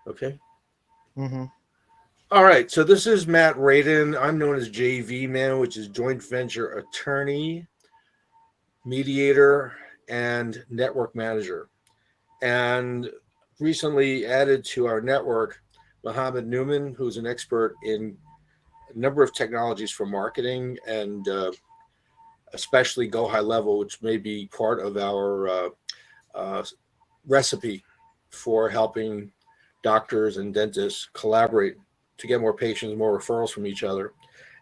Okay. Mm-hmm. All right. So this is Matt Radin. I'm known as JV Man, which is joint venture attorney, mediator, and network manager. And recently added to our network, Mohammed Nouman, who's an expert in a number of technologies for marketing and especially Go High Level, which may be part of our uh, recipe for helping doctors and dentists collaborate to get more patients, more referrals from each other,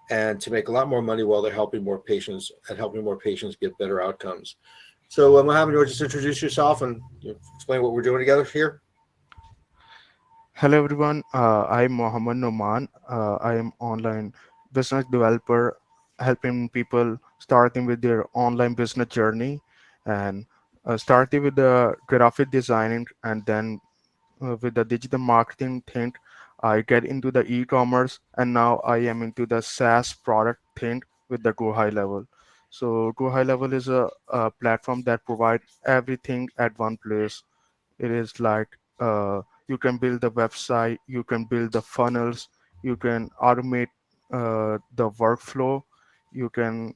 and to make a lot more money while they're helping more patients and helping more patients get better outcomes. So, Mohammed, you want to just introduce yourself and explain what we're doing together here? Hello everyone. I'm Mohammed Nouman. I am online business developer, helping people starting with their online business journey, and starting with the graphic designing, and then with the digital marketing thing, I get into the e-commerce, and now I am into the SaaS product thing with the Go High Level. So Go High Level is a platform that provides everything at one place. It is like you can build the website, you can build the funnels, you can automate the workflow, you can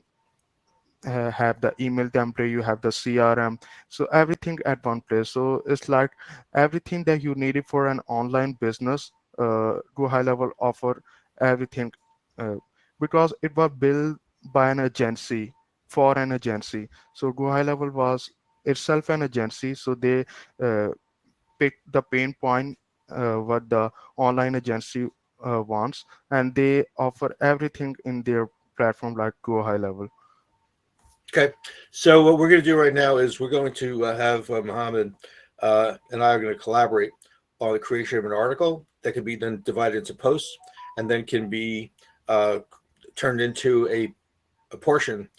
have the email template, you have the CRM, so everything at one place. So it's like everything that you needed for an online business. Go High Level offer everything uh, because it was built by an agency for an agency. So Go High Level was itself an agency, so they uh, pick the pain point what the online agency wants, and they offer everything in their platform like Go High Level. Okay. So, what we're going to do right now is we're going to have Mohammed and I are going to collaborate on the creation of an article that can be then divided into posts and then can be uh, turned into a portion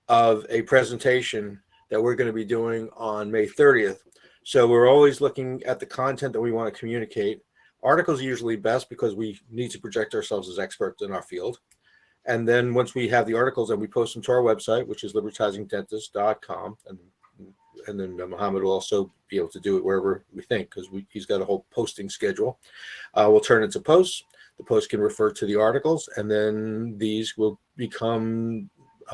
of a presentation that we're going to be doing on May 30th. So we're always looking at the content that we want to communicate. Articles are usually best because we need to project ourselves as experts in our field. And then once we have the articles and we post them to our website, which is LibertizingDentists.com, and then Muhammad will also be able to do it wherever we think because he's got a whole posting schedule. We'll turn it into posts. The post can refer to the articles, and then these will become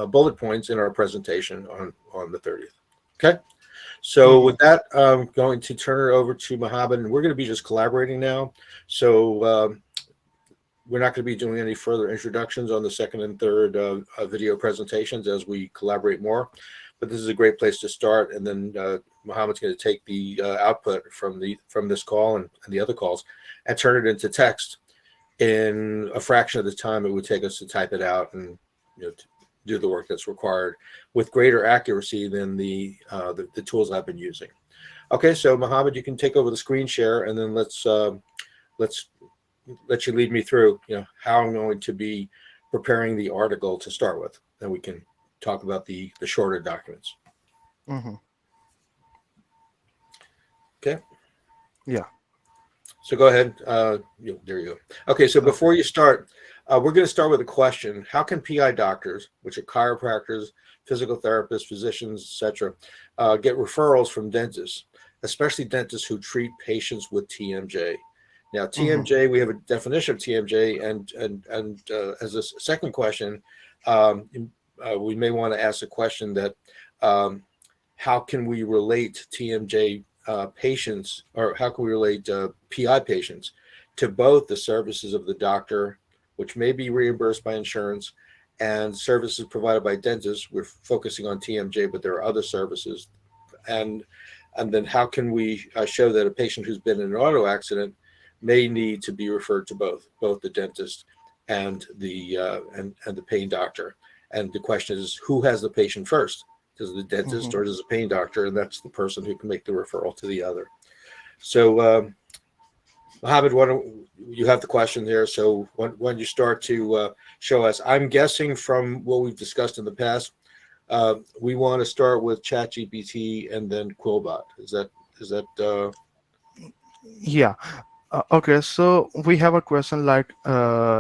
bullet points in our presentation on the 30th. Okay. So Mhm. with that, I'm going to turn it over to Muhammad, and we're going to be just collaborating now. So we're not going to be doing any further introductions on the second and third video presentations as we collaborate more. But this is a great place to start, and then Muhammad's going to take the output from this call and the other calls and turn it into text in a fraction of the time it would take us to type it out and to do the work that's required with greater accuracy than the tools I've been using. Okay, so Muhammad, you can take over the screen share, and then let's let you lead me through, how I'm going to be preparing the article to start with. Then we can talk about the shorter documents. Mhm. Okay. Yeah. So go ahead. There you go. Okay. So Okay. before you start, we're going to start with a question. How can PI doctors, which are chiropractors, physical therapists, physicians, etc., get referrals from dentists, especially dentists who treat patients with TMJ? Now, Mhm. TMJ, we have a definition of TMJ, and as a second question, um, we may want to ask a question that um, how can we relate TMJ patients, or how can we relate PI patients to both the services of the doctor, which may be reimbursed by insurance, and services provided by dentists? We're focusing on TMJ, but there are other services. And and then how can we show that a patient who's been in an auto accident may need to be referred to both the dentist and the pain doctor? And the question is, who has the patient first? Does the dentist Mhm. or does the pain doctor? And that's the person who can make the referral to the other. So, Mohammed, why don't you have the question there? So when you start to show us, I'm guessing from what we've discussed in the past, we want to start with ChatGPT and then Quillbot. Is that Yeah. Okay. So we have a question like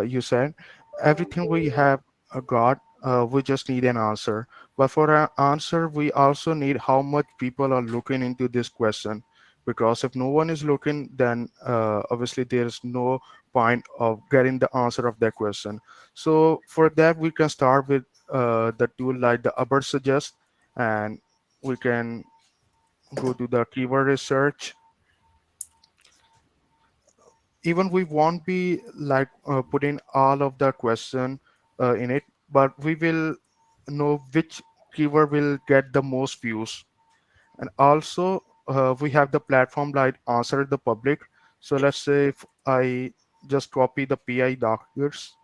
you said, everything we have got, we just need an answer. But for an answer, we also need how much people are looking into this question. because if no one is looking, then obviously there is no point of getting the answer of that question. So for that, we can start with the tool like the Uber suggest, and we can go to the keyword research. Even we won't be like putting all of the question in it, but we will know which keyword will get the most views. And also we have the platform like answer the public. So let's say if I just copy the PI doctors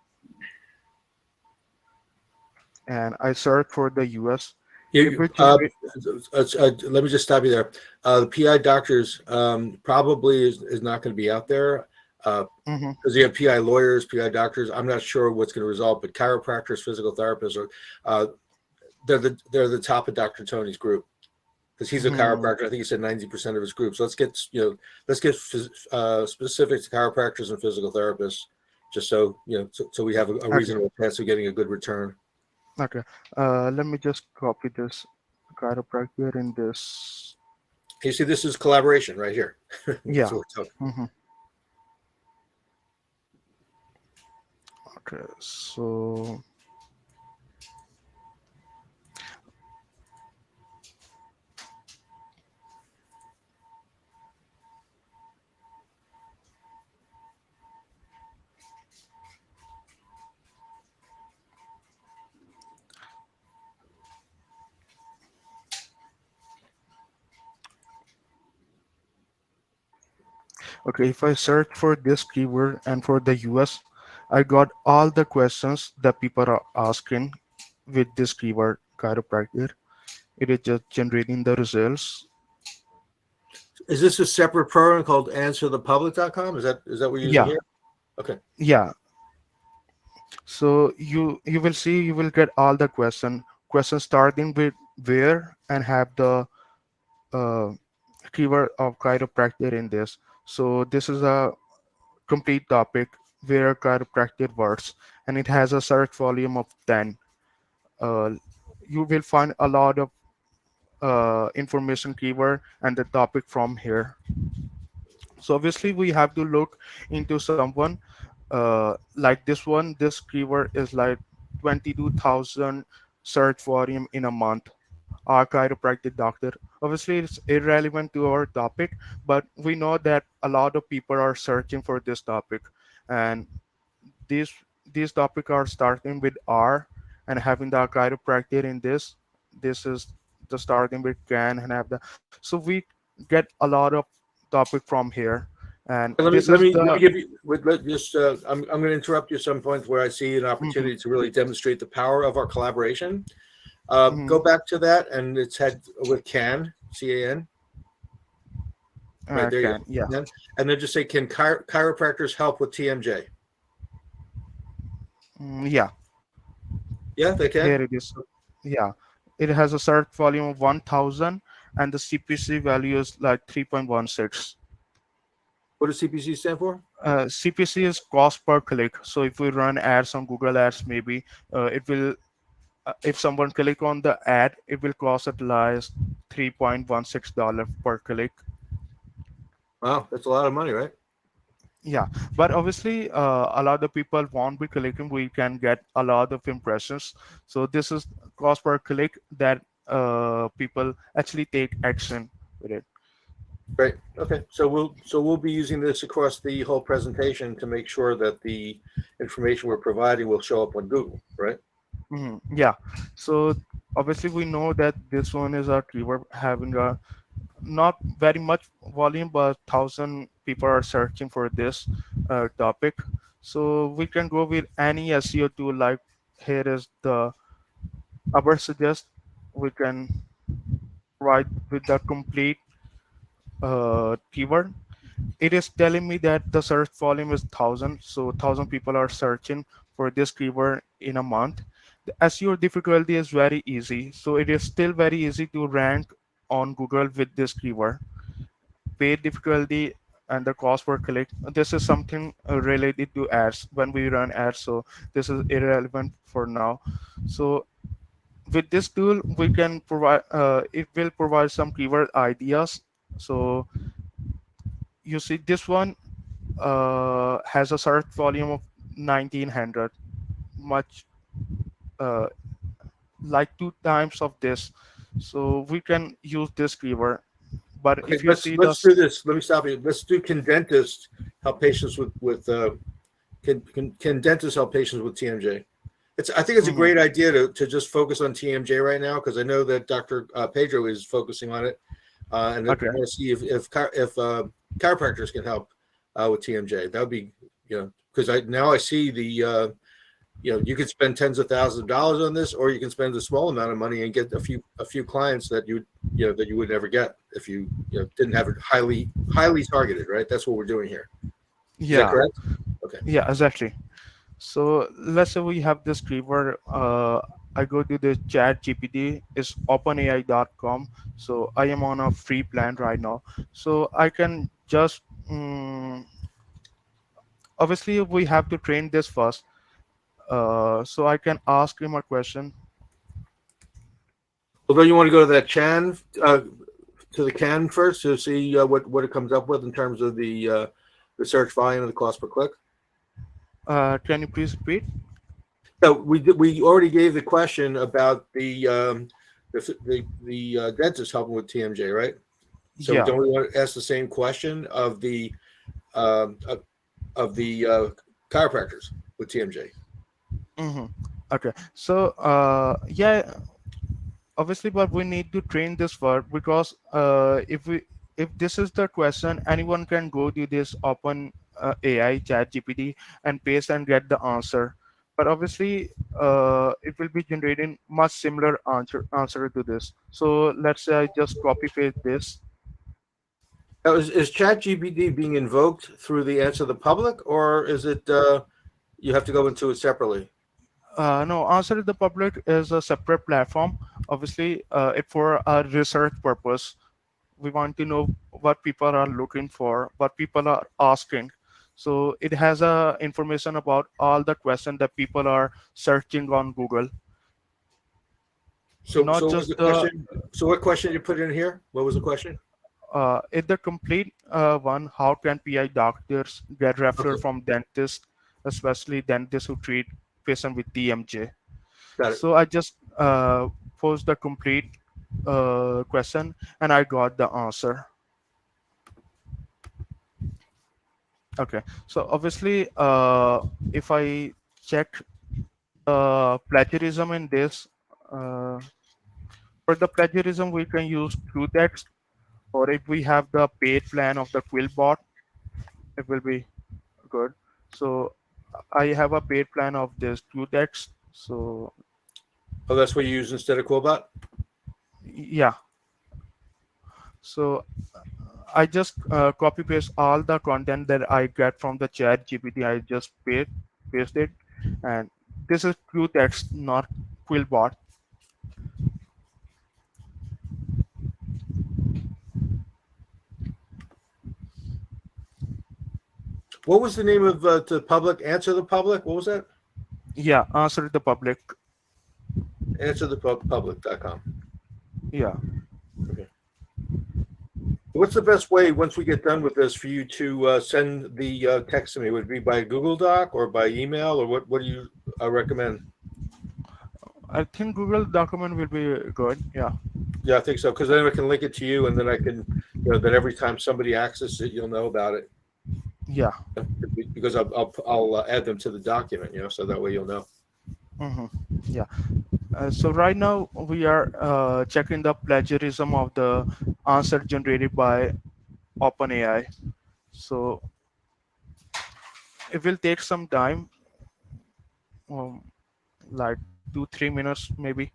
and I search for the US, it will generate. Let me just stop you there. The PI doctors probably is not going to be out there Mhm. because you have PI lawyers, PI doctors. I'm not sure what's going to result, but chiropractors, physical therapists are they're the top of Dr. Tony's group because he's a Mhm. chiropractor. I think he said 90% of his group. So let's get specific to chiropractors and physical therapists, just so we have a Okay. reasonable chance of getting a good return. Okay. Let me just copy this chiropractor in this. You see, this is collaboration right here. Yeah. So we're talking. Hmm. Okay. So okay, if I search for this keyword and for the US, I got all the questions that people are asking with this keyword chiropractor. It is just generating the results. Is this a separate program called answerthepublic.com? Is that what you're using Yeah, here? Okay. yeah. So you will see you will get all the questions starting with where and have the uh, keyword of chiropractor in this. So this is a complete topic where chiropractor works, and it has a search volume of 10. uh, you will find a lot of information keyword and the topic from here. So obviously we have to look into someone like this one. This keyword is like 22,000 search volume in a month. Our chiropractic doctor, obviously it's irrelevant to our topic, but we know that a lot of people are searching for this topic, and these these topics are starting with R and having the chiropractor in this. This is the starting with can and have the, so we get a lot of topic from here, and Let me this let is me let the. me give you. Let just I'm going to interrupt you at some points where I see an Mhm, opportunity to really demonstrate the power of our collaboration. Go mhm. back to that, and it's head with CAN. Right there you Can, go. yeah. And then just say, can chiropractors help with TMJ? Yeah, Yeah, they here can. it is. Yeah, it has a search volume of 1000, and the CPC value is like 3.16. What does CPC stand for? CPC is cost per click. So if we run ads on Google Ads, maybe it will. If someone click on the ad, it will cost at least $3.16 per click. Wow, that's a lot of money, right? Yeah, but obviously, a lot of people won't be clicking. We can get a lot of impressions. So this is cost per click that people actually take action with it. Great. Okay. So we'll be using this across the whole presentation to make sure that the information we're providing will show up on Google, right? Yeah. So obviously, we know that this one is a keyword having a not very much volume, but 1,000 people are searching for this topic. So we can go with any SEO tool. Like here is the Uber suggest. We can write with the complete keyword. It is telling me that the search volume is 1,000, so 1,000 people are searching for this keyword in a month. The SEO difficulty is very easy, so it is still very easy to rank on Google with this keyword. Paid difficulty and the cost per click, this is something related to ads when we run ads, so this is irrelevant for now. So with this tool we can provide it will provide some keyword ideas. So you see this one has a search volume of 1900, much uh, like two times of this. So we can use this keyword. But Okay, if you see let's this, do this. Let me stop you. Let's do can dentists help patients with can dentists help patients with TMJ? I think it's a Mhm. great idea to just focus on TMJ right now because I know that Dr. Pedro is focusing on it, and I Okay. want to see if chiropractors can help with TMJ. That would be because I see the you could spend tens of thousands of dollars on this, or you can spend a small amount of money and get a few clients that that you would never get if you didn't have it highly targeted. Right, that's what we're doing here. Is that Yeah, correct? Okay. yeah, exactly. So let's say we have this keyword. I go to the chat GPT, is openai.com. So I am on a free plan right now. So I can just, obviously, we have to train this first. So I can ask him a question. Although you want to go to that Chan to the can first to see what it comes up with in terms of the search volume and the cost per click. Can you please repeat? So we already gave the question about the dentist helping with TMJ, right? So Yeah. don't we want to ask the same question of the um, of, of the chiropractors with TMJ? hmm Okay. So, yeah, obviously, but we need to train this word because if this is the question, anyone can go to this open AI chat GPT and paste and get the answer. But obviously, it will be generating much similar answer to this. So let's say I just copy paste this. Now, is ChatGPT being invoked through the answer the public, or is it you have to go into it separately? No, answer to the public is a separate platform. Obviously, it for a research purpose. We want to know what people are looking for, what people are asking. So it has information about all the questions that people are searching on Google, So not so what was the just the question? So what question did you put in here? What was the question? in the complete one. How can PI doctors get Okay, referral from dentists, especially dentists who treat patients with TMJ? got it. So I just posed the complete question and I got the answer. Okay, so obviously, if I check plagiarism in this, uh, for the plagiarism, we can use true text, or if we have the paid plan of the quillbot, it will be good. So I have a paid plan of this true text. So Oh, that's what you use instead of Quillbot? yeah, so I just copy paste all the content that I get from the chat GPT. I just paste it, and this is true text, not quillbot. What was the name of the public? Answer the public? What was that? Yeah, answer the public. Answerthepublic.com. Yeah. Okay. What's the best way once we get done with this for you to send the text to me? Would it be by Google Doc or by email, or what do you recommend? I think Google document will be good. Yeah. Yeah, I think so because then I can link it to you, and then I can, then every time somebody accesses it, you'll know about it Yeah. because I'll add them to the document, so that way you'll know. hmm Yeah. So right now we are checking the plagiarism of the answer generated by OpenAI. So it will take some time, um, like 2-3 minutes maybe.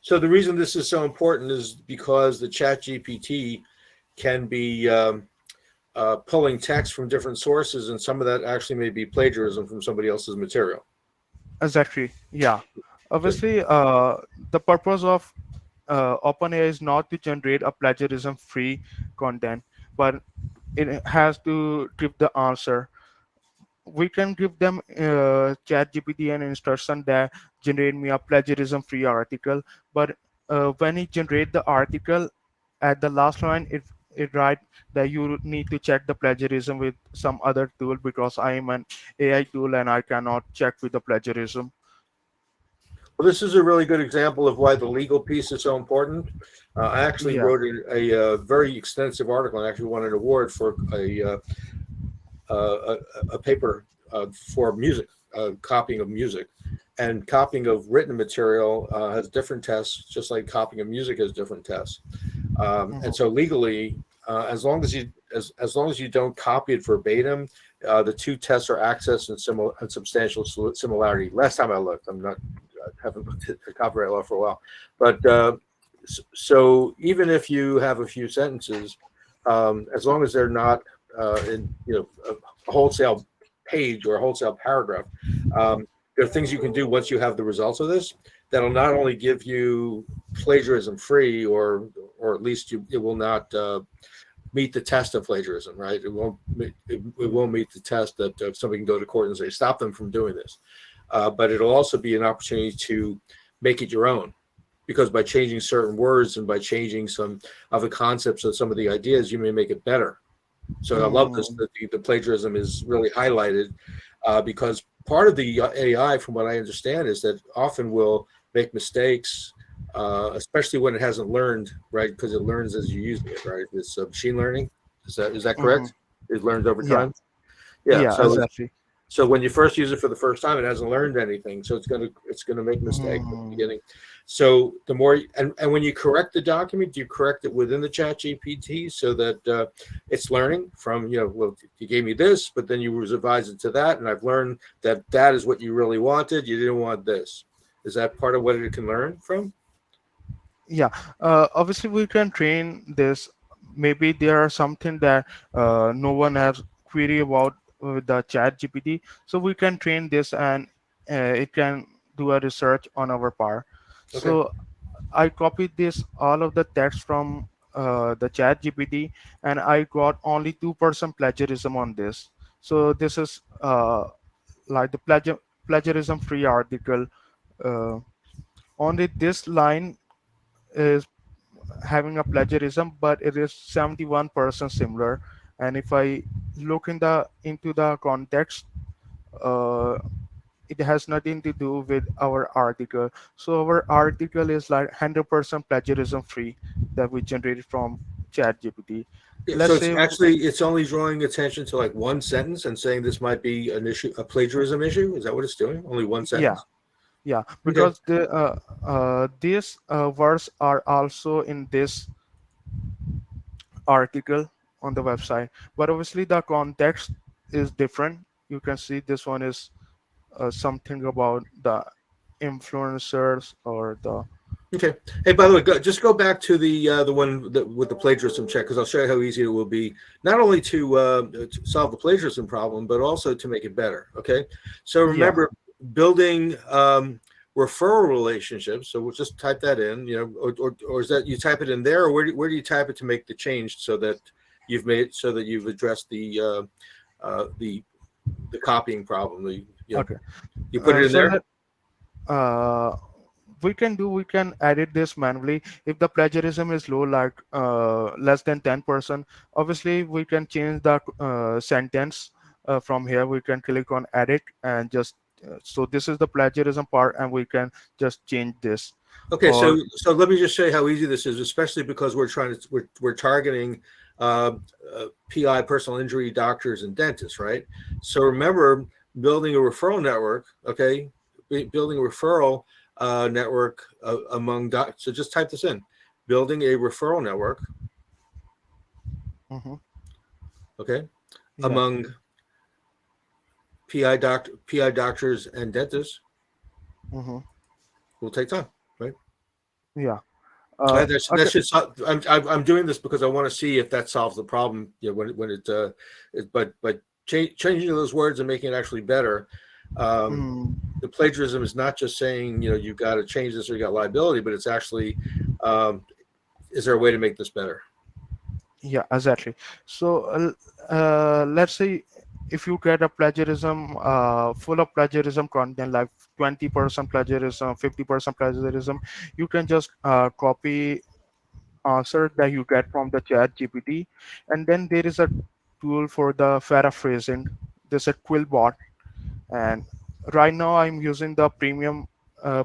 So the reason this is so important is because the Chat GPT can be pulling text from different sources, and some of that actually may be plagiarism from somebody else's material. Exactly. Yeah. Good. Obviously, the purpose of OpenAI is not to generate a plagiarism-free content, but it has to give the answer. We can give them chat gpt an instruction that generate me a plagiarism free article, but when it generate the article at the last line, it right that you need to check the plagiarism with some other tool, because I am an AI tool and I cannot check with the plagiarism. Well, this is a really good example of why the legal piece is so important. I actually Yeah. wrote very extensive article and actually won an award for a, a paper for music, copying of music. And copying of written material has different tests, just like copying of music has different tests. And Mhm. so legally, as long as you don't copy it verbatim, the two tests are access and substantial similarity. Last time I looked, I'm not haven't looked at the copyright law for a while, but so even if you have a few sentences, as long as they're not in a wholesale page or a wholesale paragraph, there are things you can do once you have the results of this that'll not only give you plagiarism free, or at least it will not meet the test of plagiarism, right? It won't meet the test that somebody can go to court and say stop them from doing this. But it'll also be an opportunity to make it your own, because by changing certain words and by changing some of the concepts of some of the ideas, you may make it better. So I love this, Mm, that the plagiarism is really highlighted, because part of the AI, from what I understand, is that often will make mistakes, especially when it hasn't learned, right? Because it learns as you're using it, right? It's machine learning. Is that mhm. correct? It learns over Yeah. time. Yeah. Yeah. Exactly. So when you first use it for the first time, it hasn't learned anything, so it's gonna make mistakes at the Mm, beginning. So the more and when you correct the document, do you correct it within the chat GPT so that it's learning from, well, you gave me this, but then you revise it to that, and I've learned that that is what you really wanted. You didn't want this. Is that part of what it can learn from? yeah. Obviously, we can train this. Maybe there are something that no one has query about with the chat GPT. So we can train this, and it can do a research on our part. Okay. So I copied this all of the text from the chat GPT, and I got only 2% plagiarism on this. So this is like the plagiarism free article. Uh, Only this line is having a plagiarism, but it is 71% similar. And if I look into the context, uh, it has nothing to do with our article. So our article is like 100% plagiarism free that we generated from ChatGPT. Yeah, so Let's it's say, actually it's only drawing attention to like one sentence and saying this might be an issue, a plagiarism issue. Is that what it's doing? Only one yeah, sentence? yeah, Okay. because these words are also in this article on the website, but obviously the context is different. You can see this one is something about the influencers or the Okay. Hey, by the way, just go back to the one with the plagiarism check, because I'll show you how easy it will be, not only to solve the plagiarism problem, but also to make it better. Okay. So yeah. remember, building referral relationships. So we'll just type that in, or is that you type it in there, or where do you type it to make the change so that you've addressed the copying problem? Okay. You put it in So there. let uh, we can edit this manually if the plagiarism is low, like less than 10%. Obviously we can change the sentence. From here we can click on edit and just so this is the plagiarism part, and we can just change this. Okay, so Or let me just show you how easy this is, especially because we're targeting uh, PI, personal injury doctors and dentists, right? So remember, building a referral network. Okay, building a referral network among doc. So just type this in: building a referral network. Mhm. Okay, Yeah. among PI doctors and dentists Hmm. will take time, right? Yeah. That Okay. should. I'm doing this because I want to see if that solves the problem. But changing those words and making it actually better. Um, Mm, the plagiarism is not just saying you've got to change this or you got liability, but it's actually um, is there a way to make this better? yeah, exactly. So let's say if you get a plagiarism full of plagiarism content, like 20% plagiarism, 50% plagiarism, you can just copy answer that you get from the chat GPT. And then there is a tool for the paraphrasing. There's a quillbot, and right now I'm using the premium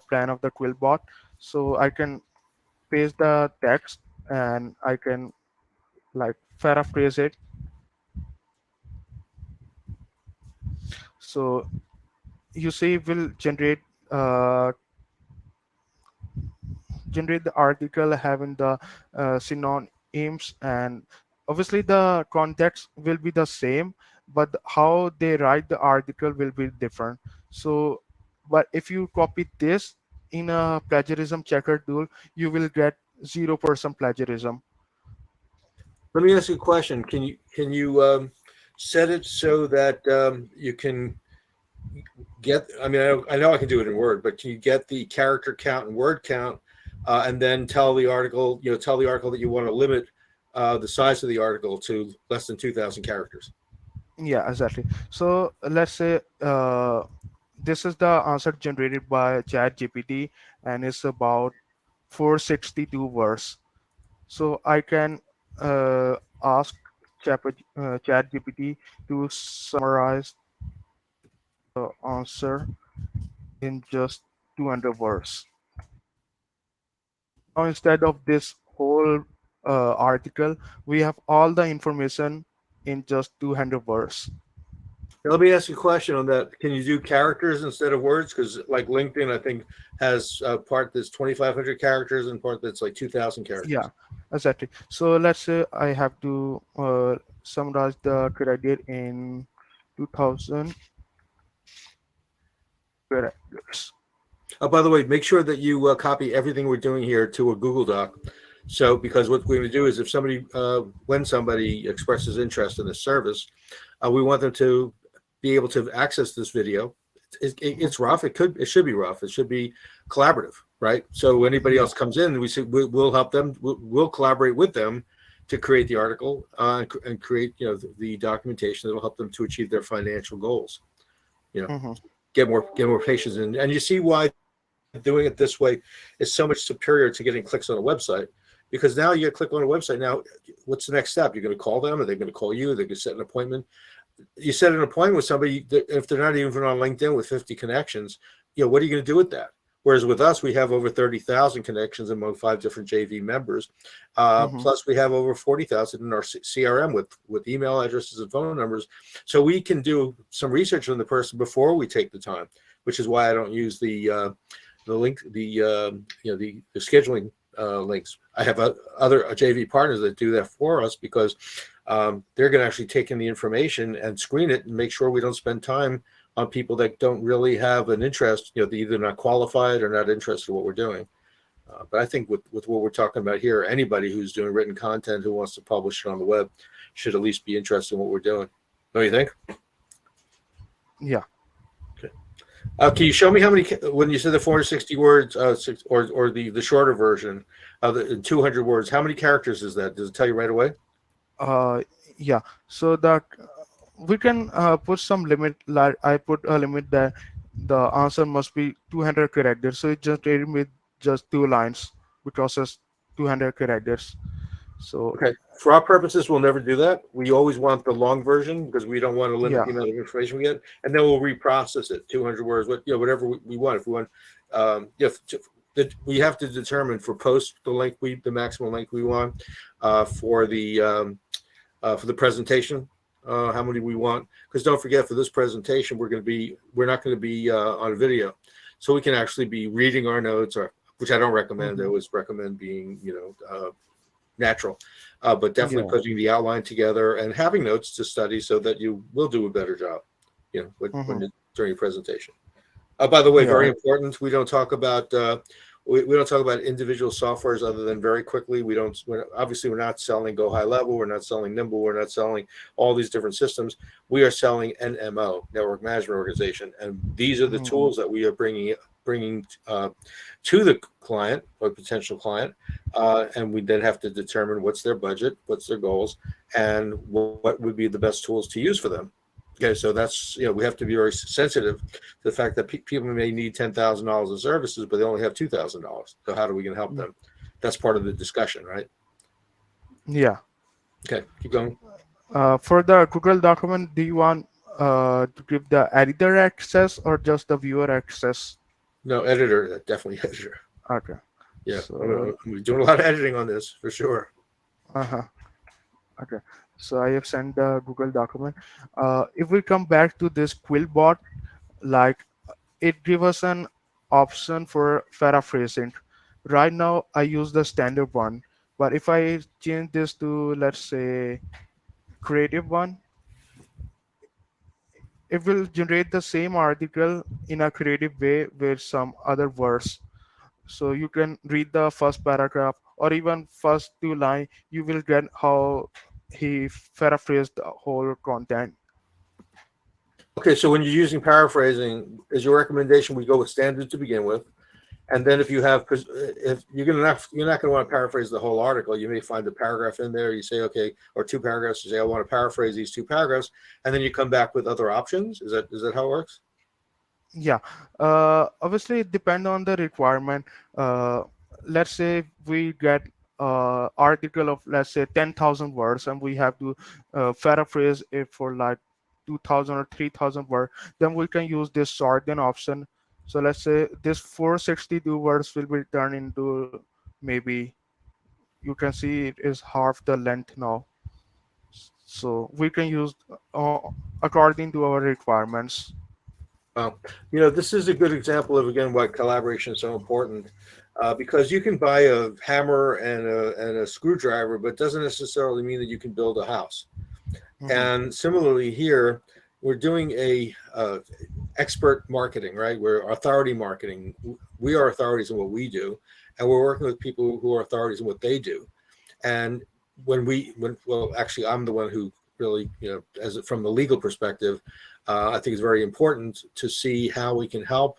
plan of the quillbot, so I can paste the text and I can like paraphrase it. So you see it will uh, generate the article having the synonyms, and obviously the context will be the same, but how they write the article will be different. So but if you copy this in a plagiarism checker tool, you will get 0% plagiarism. Let me ask you a question. Can you set it so that you can get? I mean, I know I can do it in Word, but can you get the character count and word count, and then tell the article, tell the article that you want to limit the size of the article to less than 2,000 characters? Yeah, exactly. So let's say this is the answer generated by chat gpt, and it's about 462 words. So I can ask chat GPT to summarize the answer in just 200 words. Now instead of this whole article, we have all the information in just 200 words. Now, let me ask you a question on that. Can you do characters instead of words? Because like LinkedIn, I think has a part that's 2,500 characters and part that's like 2,000 Yeah, characters. exactly. So let's say I have to summarize the credit in 2000 characters. By the way, make sure that you copy everything we're doing here to a Google Doc. So, because what we're going to do is, if somebody, when somebody expresses interest in this service, we want them to be able to access this video. Mhm. It's rough. It should be rough. It should be collaborative, right? So anybody Yeah. else comes in, we say we'll help them. We'll collaborate with them to create the article and create, the documentation that will help them to achieve their financial goals. You know, Hmm. get more patients in, and you see why doing it this way is so much superior to getting clicks on a website, because now you click on a website. Now, what's the next step? You're going to call them? Are they going to call you? They're going to set an appointment. You set an appointment with somebody, if they're not even on LinkedIn with 50 connections, what are you going to do with that? Whereas with us, we have over 30,000 connections among 5 different JV members. Hmm. Plus, we have over 40,000 in our CRM with email addresses and phone numbers. So we can do some research on the person before we take the time, which is why I don't use the link, the scheduling links. I have other JV partners that do that for us, because they're going to actually take in the information and screen it and make sure we don't spend time on people that don't really have an interest. They're either not qualified or not interested in what we're doing. But I think with what we're talking about here, anybody who's doing written content who wants to publish it on the web should at least be interested in what we're doing. Don't you think? Yeah. Okay. Can you show me how many, when you said the 460 words, or the shorter version of the 200 words, how many characters is that? Does it tell you right away? Uh, yeah. So that we can put some limit. Like I put a limit that the answer must be 200 characters. So it just generated with just 2 lines because it's 200 characters. So Okay. For our purposes, we'll never do that. We always want the long version because we don't want to limit yeah. the amount of information we get, and then we'll reprocess it 200 words, whatever we want. If we want, if we have to determine for post the maximum length we want, for the presentation, how many we want. Because don't forget, for this presentation, we're not going to be on video, so we can actually be reading our notes, or which I don't recommend. I Hmm. always recommend being natural, but definitely Yeah. putting the outline together and having notes to study so that you will do a better job, Hmm. during your presentation. By the way, Yeah. very important. We don't talk about individual softwares other than very quickly. Obviously we're not selling Go High Level. We're not selling Nimble. We're not selling all these different systems. We are selling NMO, Network Management Organization, and these are the Hmm. tools that we are bringing to the client or potential client, and we then have to determine what's their budget, what's their goals, and what would be the best tools to use for them. Okay, so that's, we have to be very sensitive to the fact that people may need $10,000 of services, but they only have $2,000. So how are we going to help them? That's part of the discussion, right? Yeah. Okay, keep going. For the Google document, do you want to give the editor access or just the viewer access? No, editor, definitely editor. Okay. Yeah, So, I'm doing a lot of editing on this for sure. uh-huh. Okay. So I have sent the Google document. If we come back to this quillbot, like it gives us an option for paraphrasing. Right now, I use the standard one, but if I change this to, let's say, creative one, it will generate the same article in a creative way with some other words. So you can read the first paragraph or even first two line. You will get how he paraphrased the whole content. Okay, so when you're using paraphrasing, is your recommendation we go with standard to begin with, and then if you have, if you're not going to want to paraphrase the whole article. You may find a paragraph in there. You say okay, or two paragraphs. You say I want to paraphrase these two paragraphs, and then you come back with other options. Is that how it works? Yeah, obviously it depend on the requirement. Uh, let's say we get article of, let's say, 10,000 words, and we have to paraphrase it for like 2,000 or 3,000 words. Then we can use this shorten option. So let's say this 462 words will be turned into, maybe you can see it is half the length now. So we can use uh, according to our requirements. Well, this is a good example of again why collaboration is so important, because you can buy a hammer and a screwdriver, but it doesn't necessarily mean that you can build a house. Mhm. And similarly here, we're doing a expert marketing, right? We're authority marketing. We are authorities in what we do, and we're working with people who are authorities in what they do. And well, actually, I'm the one who really, as from the legal perspective, I think it's very important to see how we can help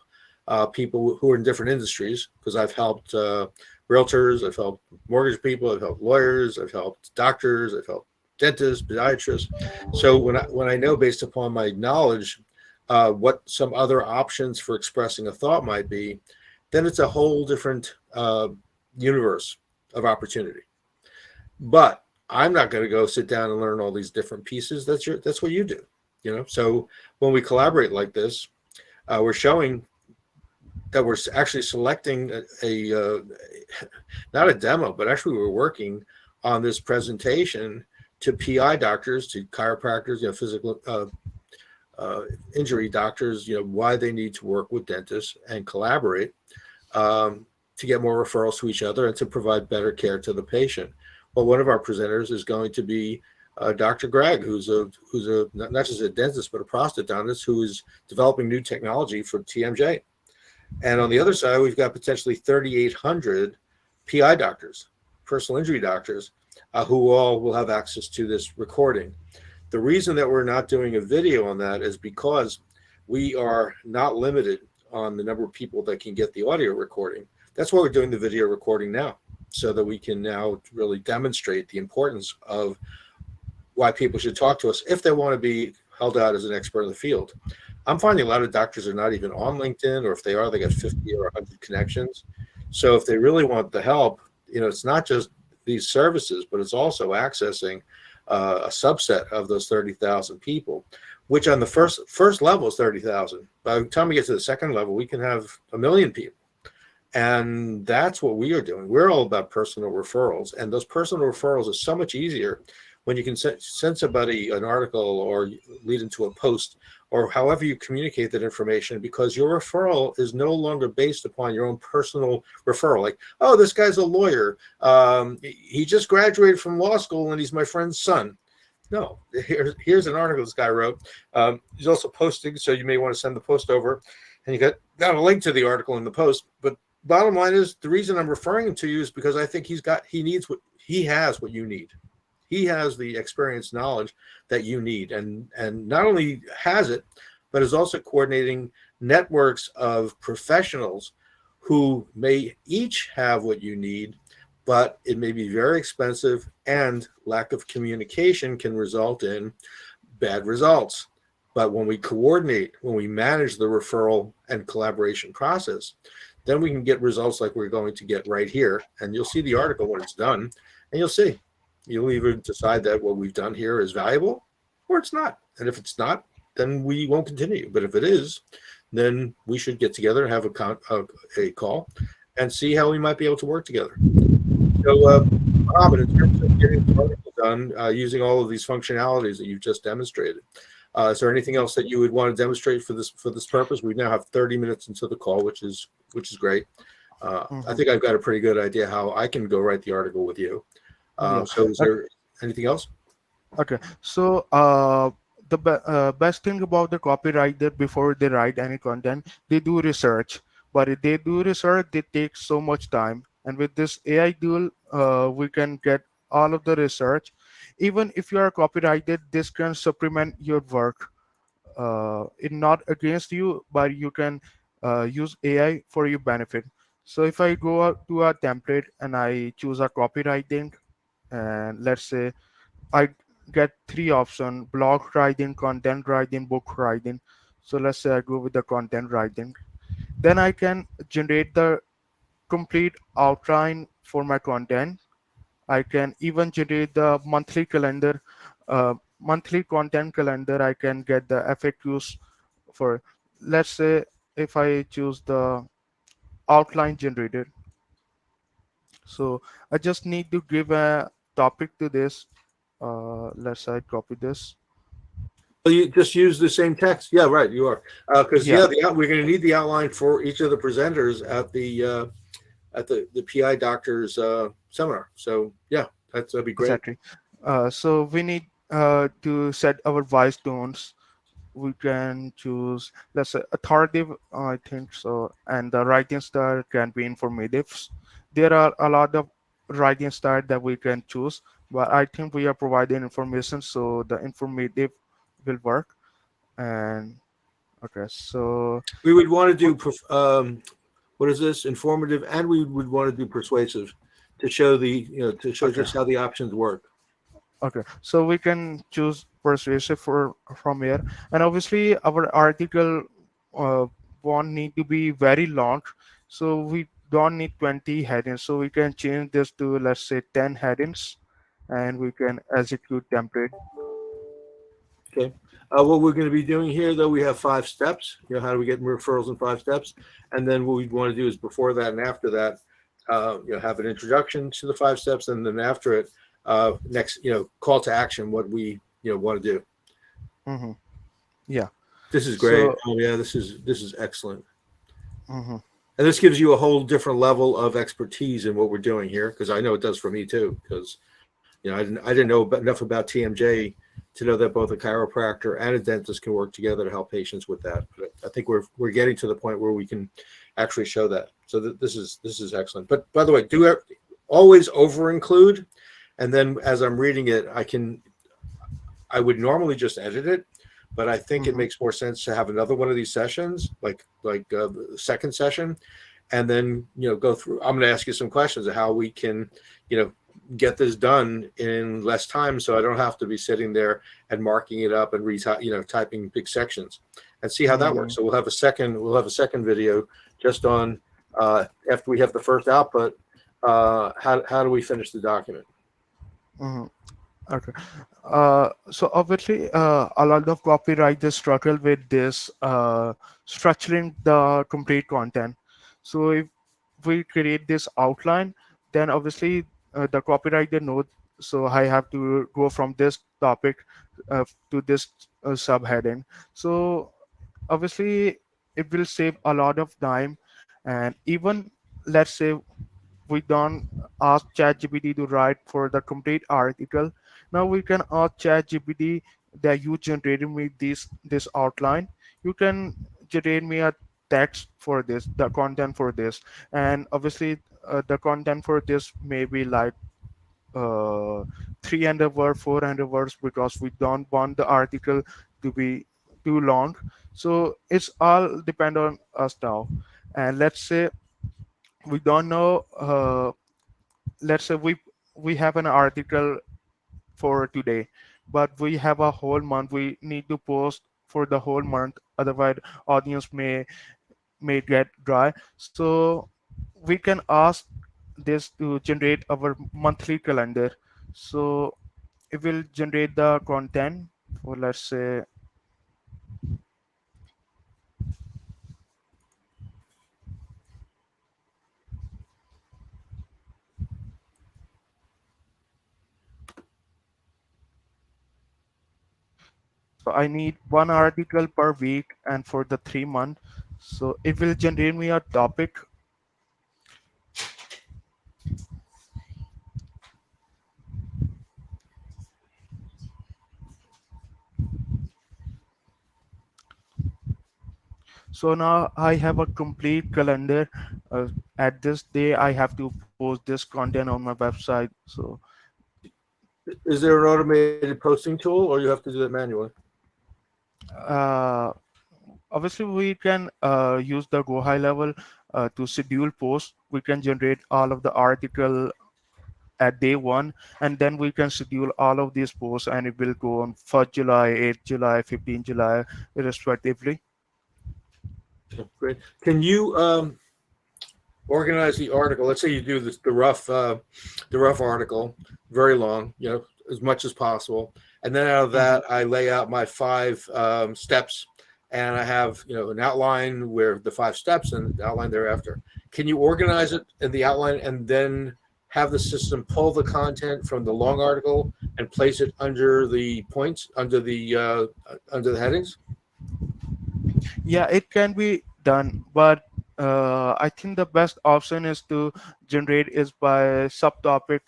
people who are in different industries. Because I've helped realtors, I've helped mortgage people, I've helped lawyers, I've helped doctors, I've helped dentists, podiatrists. So when I know based upon my knowledge what some other options for expressing a thought might be, then it's a whole different universe of opportunity. But I'm not going to go sit down and learn all these different pieces. That's what you do. So when we collaborate like this, we're showing that we're actually selecting not a demo, but actually we're working on this presentation to PI doctors, to chiropractors, physical injury doctors, why they need to work with dentists and collaborate, to get more referrals to each other and to provide better care to the patient. Well, one of our presenters is going to be Dr. Greg, who's not just a dentist but a prosthodontist who is developing new technology for TMJ. And on the other side, we've got potentially 3,800 PI doctors, personal injury doctors, who all will have access to this recording. The reason that we're not doing a video on that is because we are not limited on the number of people that can get the audio recording. That's why we're doing the video recording now, so that we can now really demonstrate the importance of why people should talk to us if they want to be held out as an expert in the field. I'm finding a lot of doctors are not even on LinkedIn, or if they are, they got 50 or 100 connections. So if they really want the help, it's not just these services, but it's also accessing a subset of those 30,000 people, which on the first level is 30,000. By the time we get to the second level, we can have 1 million people. And that's what we are doing. We're all about personal referrals. And those personal referrals are so much easier when you can send somebody an article or lead into a post or however you communicate that information, because your referral is no longer based upon your own personal referral. Like, oh, this guy's a lawyer. He just graduated from law school and he's my friend's son. No, here's an article this guy wrote. He's also posting, so you may want to send the post over, and you got a link to the article in the post. But bottom line is, the reason I'm referring him to you is because I think he has what you need. He has the experience, knowledge that you need, and not only has it, but is also coordinating networks of professionals who may each have what you need, but it may be very expensive, and lack of communication can result in bad results. But when we coordinate, when we manage the referral and collaboration process, then we can get results like we're going to get right here. And you'll see the article when it's done, and you'll see. You'll either decide that what we've done here is valuable or it's not. And if it's not, then we won't continue. But if it is, then we should get together and have a call and see how we might be able to work together. So, Mohammed, in terms of getting this article done using all of these functionalities that you've just demonstrated, is there anything else that you would want to demonstrate for this purpose? We now have 30 minutes into the call, which is great. I Mhm. think I've got a pretty good idea how I can go write the article with you. Yeah. So, is there anything else? Okay. So, best thing about the copywriter before they write any content, they do research. But if they do research, they take so much time. And with this AI tool, we can get all of the research. Even if you are a copywriter, this can supplement your work. It not against you, but you can use AI for your benefit. So if I go out to a template and I choose a copywriting, and let's say I get three options: blog writing, content writing, book writing. So let's say I go with the content writing. Then I can generate the complete outline for my content. I can even generate the monthly calendar, monthly content calendar. I can get the FAQs for, let's say, if I choose the outline generated. So I just need to give a topic to this. Let's say I copy this. Well, you just use the same text. Yeah, right. You are because Yeah, we're going to need the outline for each of the presenters at the PI doctors seminar. So yeah, that'd be great. exactly. So we need to set our voice tones. We can choose, let's say, authoritative, I think so, and the writing style can be informative. There are a lot of writing style that we can choose, but I think we are providing information, so the informative will work. And okay, so We would want to we- do what is this informative, and we would want to do persuasive to show to show okay, just how the options work. okay, so we can choose persuasive for from here, and obviously our article uh, won't need to be very long, so we don't need 20 headings, so we can change this to, let's say, 10 headings, and we can execute template. Okay. What we're going to be doing here, though, we have 5 steps. How do we get referrals in 5 steps? And then what we want to do is before that and after that, have an introduction to the 5 steps, and then after it, next, call to action, what we, want to do. Hmm. Yeah. This is great. So Oh yeah, this is excellent. mhm. And this gives you a whole different level of expertise in what we're doing here, because I know it does for me too. Because I didn't know enough about TMJ to know that both a chiropractor and a dentist can work together to help patients with that. But I think we're getting to the point where we can actually show that. So this is excellent. But by the way, always over include, and then as I'm reading it, I would normally just edit it, but I think it Mhm. makes more sense to have another one of these sessions, like the second session, and then go through. I'm going to ask you some questions of how we can, you know, get this done in less time, so I don't have to be sitting there and marking it up and typing big sections, and see how that works. Mm, So we'll have a second video just on after we have the first output. How do we finish the document? mhm. Okay. So obviously, a lot of copywriters struggle with this structuring the complete content. So if we create this outline, then obviously the copywriter knows. So I have to go from this topic to this subheading. So obviously, it will save a lot of time, and even, let's say, we don't ask ChatGPT to write for the complete article. Now we can ask ChatGPT that you generated me this outline. You can generate me a text for this, the content for this, and obviously the content for this may be like uh, 300 words, 400 words, because we don't want the article to be too long. So it's all depend on us now. And let's say we don't know. Let's say we have an article for today, but we have a whole month. We need to post for the whole month, otherwise audience may get dry. So we can ask this to generate our monthly calendar. So it will generate the content for, let's say, so I need one article per week and for the 3 month. So it will generate me a topic. So now I have a complete calendar. Uh, at this day, I have to post this content on my website. So Is there an automated posting tool, or you have to do that manually? uh, obviously, we can use the Go High level to schedule posts. We can generate all of the article at day one, and then we can schedule all of these posts, and it will go on 1st July, 8th July, 15th July, respectively. Great. Can you organize the article? Let's say you do this, the rough article, very long, as much as possible, and then out of Mhm. that, I lay out my five steps, and I have an outline where the five steps and the outline thereafter. Can you organize it in the outline and then have the system pull the content from the long article and place it under the points, under the headings? Yeah, it can be done, but I think the best option is to generate is by subtopic,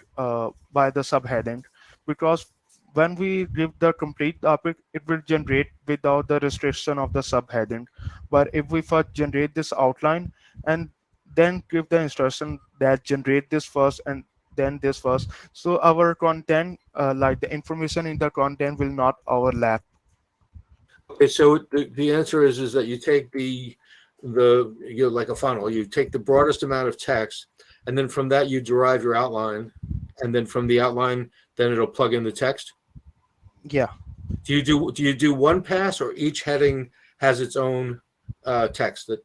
by the subheading, because when we give the complete topic, it will generate without the restriction of the subheading. But if we first generate this outline and then give the instruction that generate this first and then this first, so our content, like the information in the content, will not overlap. Okay, so the answer is that you take like a funnel. You take the broadest amount of text, and then from that you derive your outline, and then from the outline, then it'll plug in the text. Yeah. Do you do one pass, or each heading has its own text that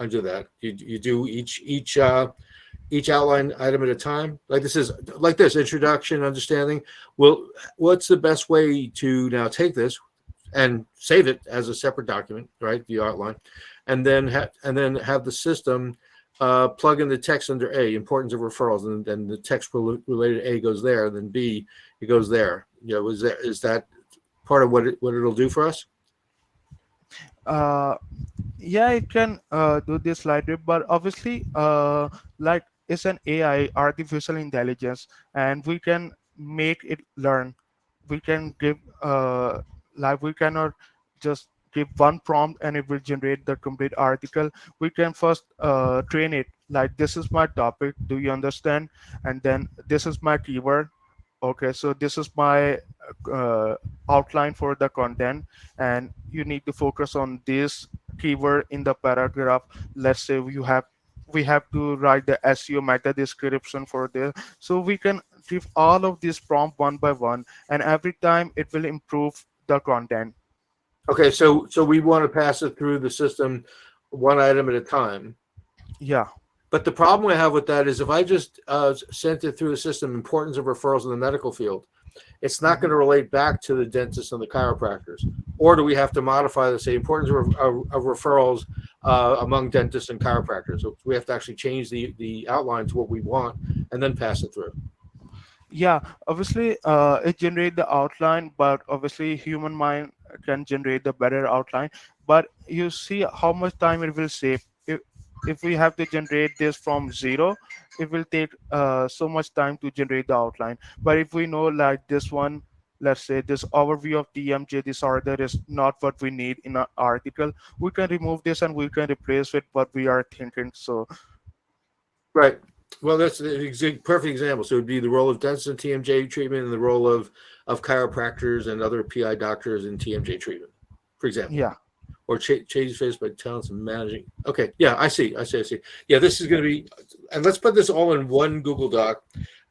under that? You do each outline item at a time, like this introduction, understanding. Well, what's the best way to now take this and save it as a separate document, right? The outline, and then have the system plug in the text under A, importance of referrals, and then the text related A goes there, and then B, it goes there. Is that part of what it'll do for us? Uh, yeah, it can do this library, but obviously, like it's an AI, artificial intelligence, and we can make it learn. We can give like we cannot just give one prompt and it will generate the complete article. We can first train it, like this is my topic, do you understand, and then this is my keyword. Okay, so this is my uh, outline for the content, and you need to focus on this keyword in the paragraph. Let's say we have to write the SEO meta description for this. So we can give all of this prompt one by one, and every time it will improve the content. Okay, so we want to pass it through the system one item at a time. Yeah. But the problem I have with that is if I just sent it through the system, importance of referrals in the medical field, it's not going Mhm. to relate back to the dentists and the chiropractors. Or do we have to modify the say importance of referrals among dentists and chiropractors? So we have to actually change the outline to what we want and then pass it through. Yeah, obviously, it generate the outline, but obviously, human mind can generate the better outline. But you see how much time it will save. If we have to generate this from zero, it will take so much time to generate the outline. But if we know like this one, let's say this overview of TMJ disorder is not what we need in an article, we can remove this and we can replace with what we are thinking. So Right. Well, that's the perfect example. So it would be the role of dentists in TMJ treatment and the role of chiropractors and other PI doctors in TMJ treatment, for example. yeah, Or changes faced by talents and managing. Okay, yeah, I see. Yeah, this is going to be, and let's put this all in one Google Doc,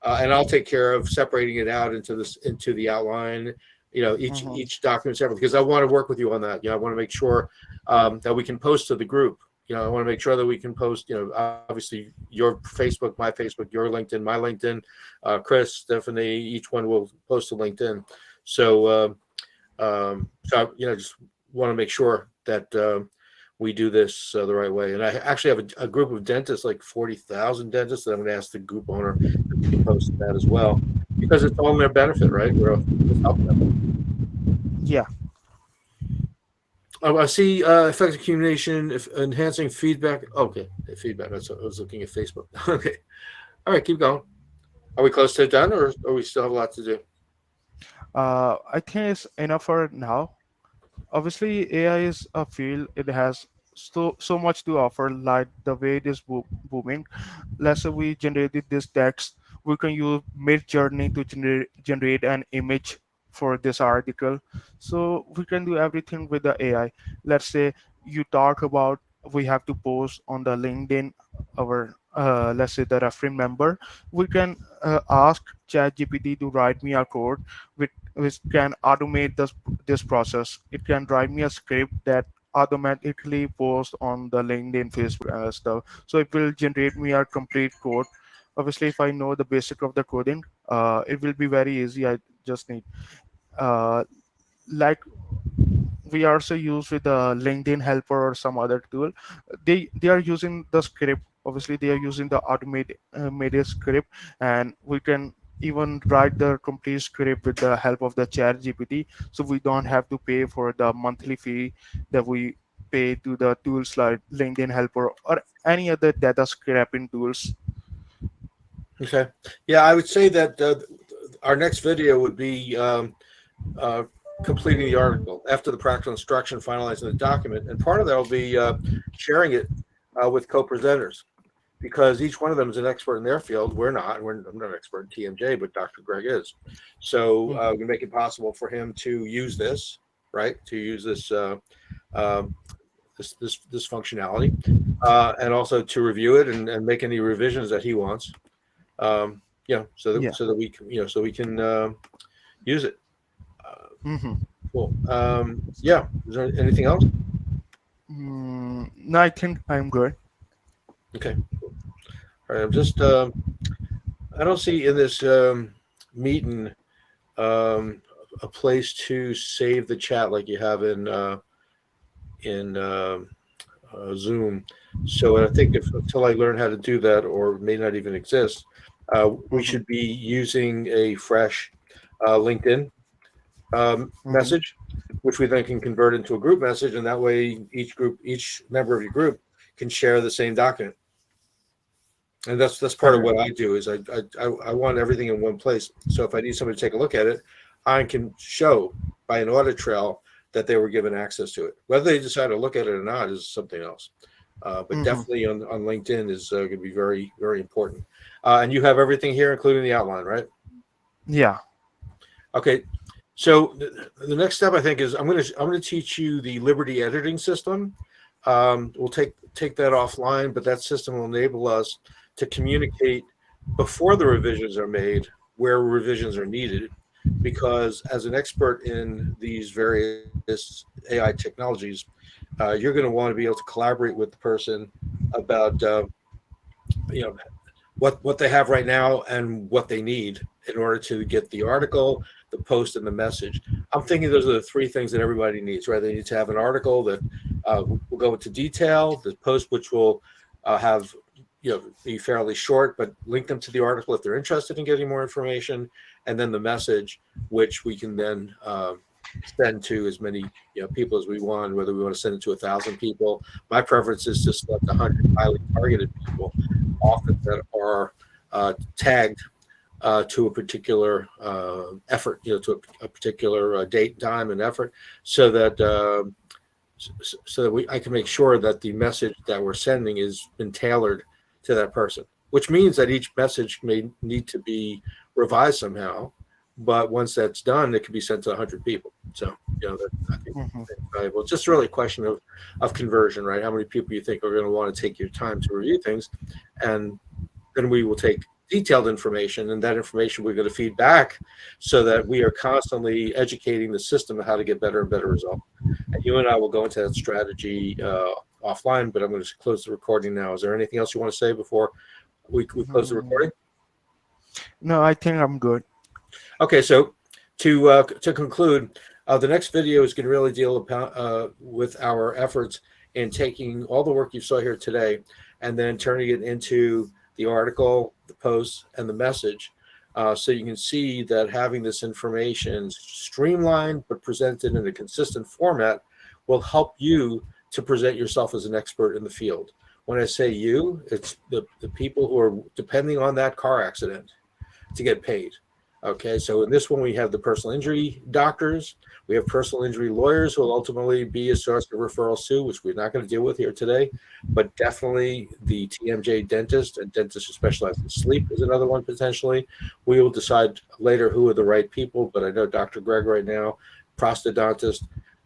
and I'll take care of separating it out into the outline. Each mhm, each document separately because I want to work with you on that. I want to make sure that we can post to the group. I want to make sure that we can post, obviously your Facebook, my Facebook, your LinkedIn, my LinkedIn, Chris, Stephanie, each one will post to LinkedIn. So just want to make sure that we do this the right way. And I actually have a group of dentists, like 40,000 dentists, that I'm going to ask the group owner if we can post that as well, because it's all in their benefit, right? We're just helping them. Yeah. I see effective communication, if enhancing feedback. Okay, feedback. I was looking at Facebook. Okay. All right, keep going. Are we close to done, or we still have a lot to do? I think it's enough for now. Obviously, AI is a field. It has so much to offer, like the way it is booming. Let's say we generated this text, we can use mid journey to generate an image for this article. So we can do everything with the AI. Let's say you talk about, we have to post on the LinkedIn our let's say the referring member. We can ask ChatGPT to write me a code which can automate this process. It can write me a script that automatically post on the LinkedIn, Facebook, and stuff. So it will generate me a complete code. Obviously, if I know the basic of the coding, it will be very easy. I just need uh, like we also use with the LinkedIn helper or some other tool. They are using the script. Obviously, they are using the automated script, and we can even write the complete script with the help of the chat gpt, so we don't have to pay for the monthly fee that we pay to the tools like LinkedIn helper or any other data scraping tools. Okay. Yeah, I would say that our next video would be uh, completing the article after the practical instruction, finalizing the document, and part of that will be sharing it with co-presenters, because each one of them is an expert in their field. We're not. I'm not an expert in TMJ, but Dr. Greg is. So Mhm. we make it possible for him to use this, right? To use this this functionality, and also to review it and make any revisions that he wants. Yeah. So that we can use it. Hmm. Cool. Yeah. Is there anything else? No, I think I'm good. Okay. Cool. All right. I'm just. I don't see in this meeting um, a place to save the chat like you have in Zoom. So I think if until I learn how to do that, or it may not even exist, we Hmm. should be using a fresh LinkedIn Hmm. message, which we then can convert into a group message, and that way each member of your group can share the same document. And that's part of Correct. what I do is I want everything in one place. So if I need somebody to take a look at it, I can show by an audit trail that they were given access to it. Whether they decide to look at it or not is something else. But Hmm. definitely on LinkedIn is going to be very, very important. And you have everything here, including the outline, right? Yeah. Okay. So the next step I think is I'm gonna teach you the Liberty editing system. We'll take that offline, but that system will enable us to communicate before the revisions are made, where revisions are needed, because as an expert in these various AI technologies, you're going to want to be able to collaborate with the person about you know what they have right now and what they need in order to get the article, the post, and the message. I'm thinking those are the three things that everybody needs, right? They need to have an article that will go into detail, the post which will have be fairly short, but link them to the article if they're interested in getting more information, and then the message, which we can then send to as many people as we want, whether we want to send it to 1,000 people. My preference is to select 100 highly targeted people, often that are tagged to a particular effort, to a particular date, time, and effort, so that I can make sure that the message that we're sending has been tailored to that person. Which means that each message may need to be revised somehow, but once that's done, it can be sent to 100 people. So I think Hmm. it's valuable. It's just really a question of conversion, right? How many people you think are going to want to take your time to review things, and then we will take detailed information, and that information we're going to feed back so that we are constantly educating the system on how to get better and better results. And you and I will go into that strategy offline, but I'm going to close the recording now. Is there anything else you want to say before we close the Hmm. recording? No, I think I'm good. Okay, so to conclude, the next video is going to really deal with our efforts in taking all the work you saw here today and then turning it into the article, the post, and the message. So you can see that having this information streamlined but presented in a consistent format will help you to present yourself as an expert in the field. When I say you, it's the people who are depending on that car accident to get paid. Okay, so in this one, we have the personal injury doctors. We have personal injury lawyers who will ultimately be a source of referrals too, which we're not going to deal with here today. But definitely the TMJ dentist and dentists who specialize in sleep is another one potentially. We will decide later who are the right people, but I know Dr. Greg right now, prosthodontist,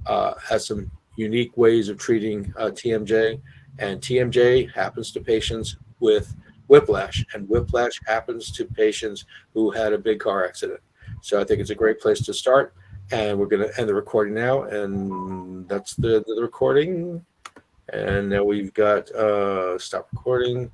has some unique ways of treating TMJ, and TMJ happens to patients with whiplash, and whiplash happens to patients who had a big car accident. So I think it's a great place to start. And we're going to end the recording now. And that's the recording. And now we've got stop recording.